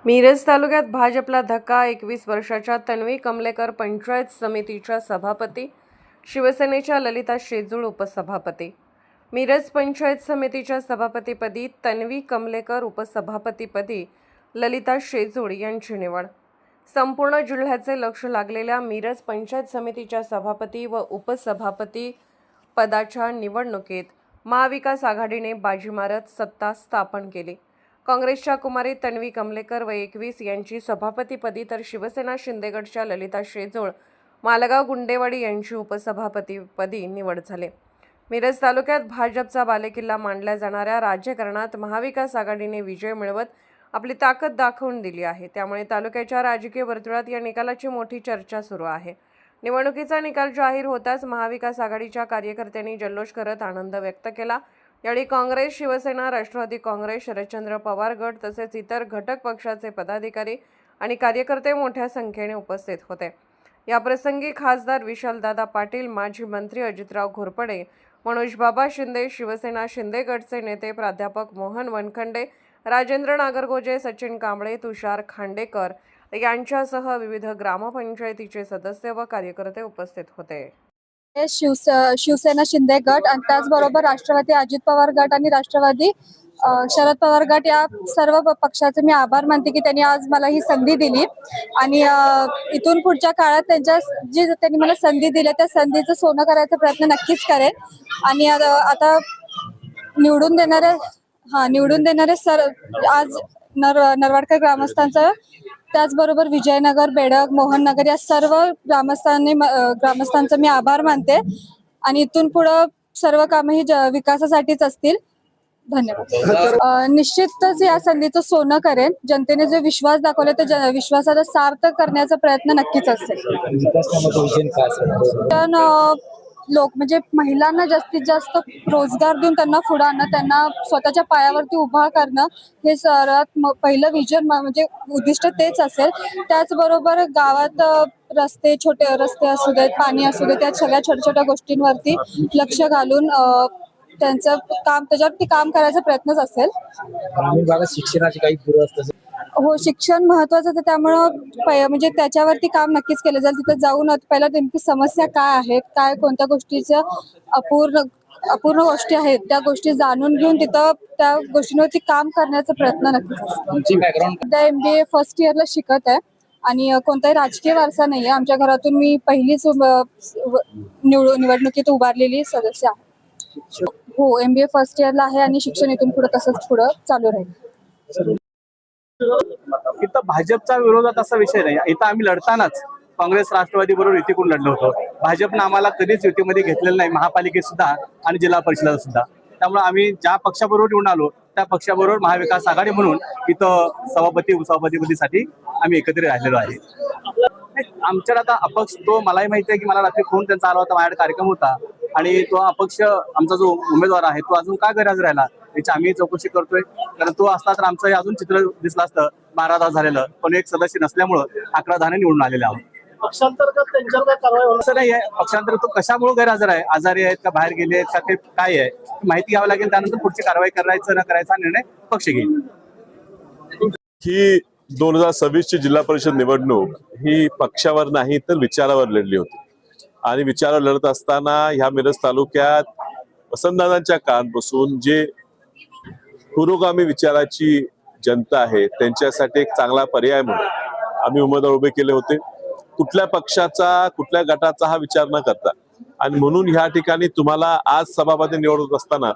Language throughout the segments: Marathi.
मिरज तालुक्यात भाजपला धक्का। 21 वर्षाच्या तन्वी कमलेकर पंचायत समितीच्या सभापती, शिवसेनेच्या ललिता शेजूळ उपसभापती। मिरज पंचायत समितीच्या सभापतीपदी तन्वी कमलेकर, उपसभापतीपदी ललिता शेजूळ यांची निवड। संपूर्ण जिल्ह्याचे लक्ष लागलेल्या मिरज पंचायत समितीच्या सभापती व उपसभापती पदाच्या निवडणुकीत महाविकास आघाडीने बाजी मारत सत्ता स्थापन केली। काँग्रेसच्या कुमारी तन्वी कमलेकर व 21 यांची सभापतीपदी तर शिवसेना शिंदेगडच्या ललिता शेजूळ, मालगाव गुंडेवाडी यांची उपसभापतीपदी निवड झाली। मिरज तालुक्यात भाजपचा बालेकिल्ला मानल्या जाणाऱ्या राजकारणात महाविकास आघाडीने विजय मिळवत आपली ताकद दाखवून दिली आहे। त्यामुळे तालुक्याच्या राजकीय वर्तुळात या निकालाची मोठी चर्चा सुरू आहे। निवडणुकीचा निकाल जाहीर होताच महाविकास आघाडीच्या कार्यकर्त्यांनी जल्लोष करत आनंद व्यक्त केला। यावेळी काँग्रेस, शिवसेना, राष्ट्रवादी काँग्रेस, शरदचंद्र पवार गट तसेच इतर घटक पक्षाचे पदाधिकारी आणि कार्यकर्ते मोठ्या संख्येने उपस्थित होते। याप्रसंगी खासदार विशालदादा पाटील, माजी मंत्री अजितराव घोरपडे, मनोजबाबा शिंदे, शिवसेना शिंदे गटचे नेते प्राध्यापक मोहन वनखंडे, राजेंद्र नागरगोजे, सचिन कांबळे, तुषार खांडेकर यांच्यासह विविध ग्रामपंचायतीचे सदस्य व कार्यकर्ते उपस्थित होते। शिवसेना शिंदे गट आणि त्याचबरोबर राष्ट्रवादी अजित पवार गट आणि राष्ट्रवादी शरद पवार गट या सर्व पक्षाचे मी आभार मानते की त्यांनी आज मला ही संधी दिली आणि इथून पुढच्या काळात त्यांनी मला संधी दिली त्या संधीचं सोनं करायचा प्रयत्न नक्कीच करेन। आणि आता निवडून देणारे सर आज नरवाडकर ग्रामस्थांचं, त्याचबरोबर विजयनगर, बेडग, मोहननगर या सर्व ग्रामस्थांचा मी आभार मानते आणि इथून पुढे सर्व कामे ही विकासासाठीच असतील। धन्यवाद। निश्चितच या संधीचं सोनं करेन। जनतेने जो विश्वास दाखवला त्या विश्वासाला सार्थ करण्याचा प्रयत्न नक्कीच असेल। पण लोक म्हणजे महिलांना जास्तीत जास्त रोजगार देऊन त्यांना पुढे आणणं, त्यांना स्वतःच्या पायावरती उभा करणं हे सर्वात पहिलं विजन म्हणजे उद्दिष्ट तेच असेल। त्याचबरोबर गावात छोटे रस्ते असू देत, पाणी असू देत, त्या सगळ्या छोट्या छोट्या गोष्टींवरती लक्ष घालून त्यांचं काम त्याच्यावरती काम करायचा प्रयत्नच असेल। ग्रामीण भागात शिक्षणाची काही पूर्व असतं। हो, शिक्षण महत्वाचं आहे, त्यामुळं म्हणजे त्याच्यावरती काम नक्कीच केलं जाईल। तिथे जाऊन पहिला नेमकी समस्या काय आहेत, काय कोणत्या गोष्टीच्या अपूर्ण गोष्टी आहेत, त्या गोष्टी जाणून घेऊन तिथं त्या गोष्टींवरती काम करण्याचा प्रयत्न नक्कीच असेल। MBA फर्स्ट इयरला शिकत आहे आणि कोणताही राजकीय वारसा नाहीये। आमच्या घरातून मी पहिलीच निवडणुकीत उभारलेली सदस्य आहे। हो, MBA फर्स्ट इयरला आहे आणि शिक्षण इथून पुढे तसंच पुढे चालू राहील। इथं भाजपचा विरोधात असा विषय नाही। इथं आम्ही लढतानाच काँग्रेस राष्ट्रवादी बरोबर युती करून लढलो होतो। भाजपनं आम्हाला कधीच युतीमध्ये घेतलेलं नाही, महापालिकेत सुद्धा आणि जिल्हा परिषदेत सुद्धा। त्यामुळे आम्ही ज्या पक्षाबरोबर निवडून आलो त्या पक्षाबरोबर महाविकास आघाडी म्हणून इथं सभापती उपसभापतीपदीसाठी आम्ही एकत्रित राहिलेलो आहे। आमच्याकडे आता अपक्ष तो मलाही माहिती आहे की मला रात्री फोन त्यांचा आला होता, माझ्याकडे कार्यक्रम होता आणि तो अपक्ष आमचा जो उमेदवार आहे तो अजून का गैरहजर राहिला याची आम्ही चौकशी करतोय। कारण तो असता तर आमचं अजून चित्र दिसलं असतं 12-10 झालेलं, पण एक सदस्य नसल्यामुळं 11-10 निवडून आलेले आहोत। पक्षांतर्गत त्यांच्यावर काय कारवाई असं नाही आहे। पक्षांतर तो कशामुळे गैरहजर आहे, आजारी आहेत का, बाहेर गेले आहेत का, ते काय आहे माहिती घ्यावं लागेल। त्यानंतर पुढची कारवाई करायचं न करायचा निर्णय पक्ष घेईल। ही 2026 ची जिल्हा परिषद निवडणूक ही पक्षावर नाही तर विचारावर लढली होती आणि विचारावर लढत असताना ह्या मिरज तालुक्यात वसंतदादांच्या काळापासून जे पुरोगामी विचाराची जनता आहे त्यांच्यासाठी एक चांगला पर्याय म्हणून आम्ही उमेदवार उभे केले होते। कुठल्या पक्षाचा, कुठल्या गटाचा हा विचार न करता, आणि म्हणून ह्या ठिकाणी तुम्हाला आज सभापती निवडत असताना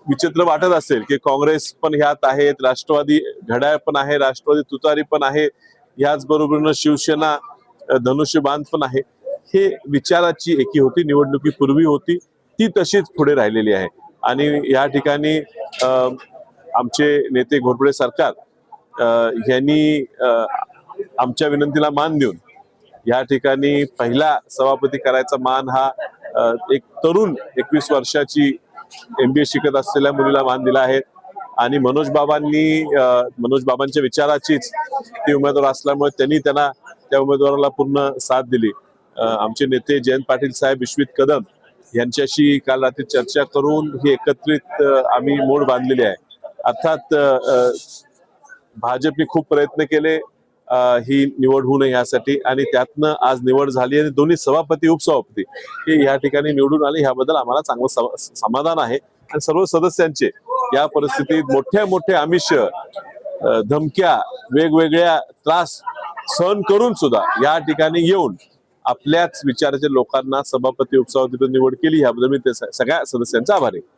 विचित्र वाटत असेल की काँग्रेस पण ह्यात आहेत, राष्ट्रवादी घड्याळ पण आहे, राष्ट्रवादी तुतारी पण आहे, ह्याच बरोबरीनं शिवसेना धनुष्यबाण पण आहे। हे विचाराची एकी होती, निवडणुकीपूर्वी होती, ती तशीच पुढे राहिलेली आहे। आणि या ठिकाणी आमचे नेते घोरपडे सरकार यांनी आमच्या विनंतीला मान देऊन या ठिकाणी पहिला सभापती करायचा मान हा एक तरुण 21 वर्षाची MBA शिकत असलेल्या मुलीला मान दिला आहे। आणि मनोज बाबांच्या विचाराचीच ते उमेदवार असल्यामुळे त्यांनी त्यांना त्या उमेदवाराला पूर्ण साथ दिली। आमचे नेते जयंत पाटील साहेब, विश्वित कदम यांच्याशी काल रात्री चर्चा करून ही एकत्रित आम्ही मोड बांधलेली आहे। अर्थात भाजपने खूप प्रयत्न केले ही निवड होऊ नये यासाठी, आणि त्यातनं आज निवड झाली आणि दोन्ही सभापती उपसभापती हे या ठिकाणी निवडून आले. ह्याबद्दल आम्हाला चांगलं समाधान आहे. आणि सर्व सदस्यांचे या परिस्थितीत मोठे मोठे आमिष, धमक्या, वेगवेगळ्या त्रास सहन करून सुद्धा या ठिकाणी येऊन आपल्याच विचाराच्या लोकांना सभापती उपसभापती निवड केली, याबद्दल मी सगळ्या सदस्यांचा आभारी आहे.